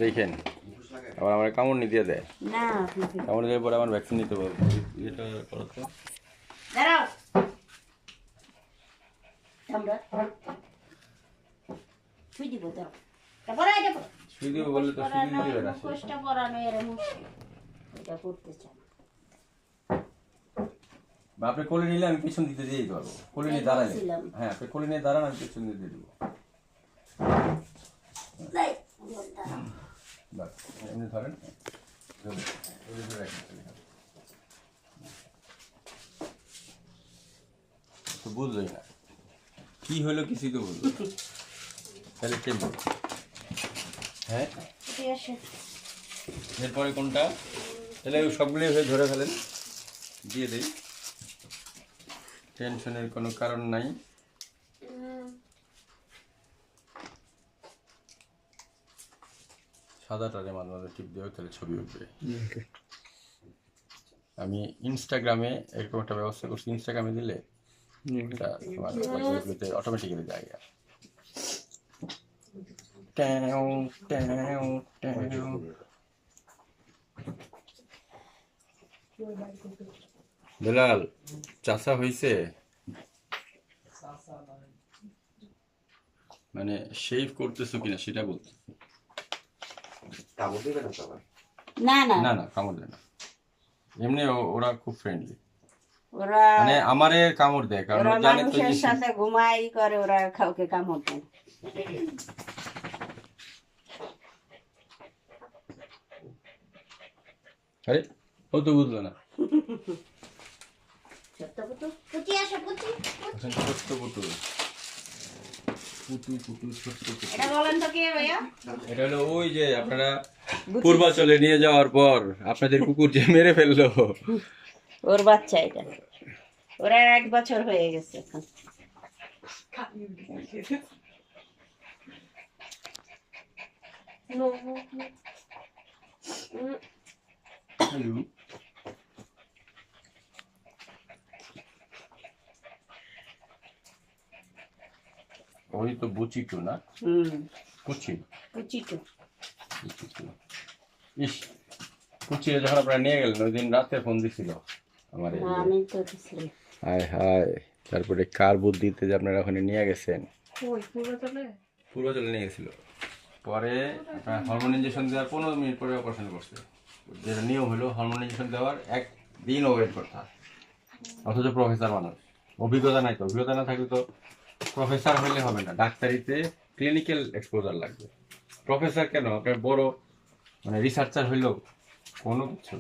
দেখেন আবার আমার কামড় নিতে দেয় না কামড় দেওয়ার পরে আমার ভ্যাকসিন নিতে বলবো এটা করো তো দাঁড়াও আমরা শুই দিব দাও তারপরে এটা শুই দিব বললে তো শুই দিবে না মুখোশটা পরানো এর মুশকিল এটা করতে চাই বা আপনি কোলে নিলে আমি পিছন দিতে দিয়ে দিতে পারবো কোলে নিয়ে দাঁড়ালে হ্যাঁ আপনি কোলে নিয়ে দাঁড়ান আমি পিছন দিতে দিয়ে দেবো বাস এমনি ধরেন তো বুঝলোই না কি হলো কিছুই তো বুঝলো তাহলে কেমন হ্যাঁ এরপরে কোনটা তাহলে সবগুলোই হয়ে ধরে ফেলেন দিয়ে দিই টেনশনের কোনো কারণ নাই সাদাটারে মাঝে মাঝে টিপ দেওয়া তাহলে ছবি উঠবে আমি ইনস্টাগ্রামে এরকম একটা ব্যবস্থা করছি ইনস্টাগ্রামে দিলে এটা তোমার অটোমেটিক্যালি যায় বেলাল চাষা হয়েছে মানে শেভ করতেছো কিনা সেটা বলতে না না না না কামড় দেয় না এমনি ওরা খুব ফ্রেন্ডলি ওরা মানে আমারে কামড় দেয় কারণ ওরা জানে তো মানুষের সাথে ঘুমাই করে ওরা কাউকে কামড় দেয় আরে ও তো বুঝলো না ছোট্ট পুটু পুটি আসো পুটি এখন ছোট্ট পুটু পুটু পুটু ছোট্ট পুটু এটা বলেন তো কে ভাইয়া এটা হলো ওই যে আপনারা পূর্বাচলে নিয়ে যাওয়ার পর আপনাদের কুকুর যে মেরে ফেললো ওর বাচ্চা এটা ওরা 1 বছর হয়ে গেছে এখন হ্যালো ওই তো বুচিটু না কুচি পুচিটু ইস কুচি যখন আপনারা নিয়ে গেলেন ওই দিন রাতে ফোন দিছিল আমার আমি তো দিছিলাম হায় হায় তারপরে কার বুদ্ধিতে যে আপনারা ওখানে নিয়ে গেছেন পূর্বাচলে নিয়ে গেছিল পরে আপনার হরমোন ইঞ্জেকশন দেওয়ার 15 মিনিট পরে অপারেশন করছে যেটা নিয়ম হলো হরমোন ইঞ্জেকশন দেওয়ার 1 দিন ওয়েট করতে হয় অথচ প্রফেসর মানুষ অভিজ্ঞতা নাই তো অভিজ্ঞতা না থাকলে তো প্রফেসর হলে হবে না ডাক্তারিতে ক্লিনিক্যাল এক্সপোজার লাগবে প্রফেসর কেন আপনার বড় মানে রিসার্চার হইলেও কোনো কিছু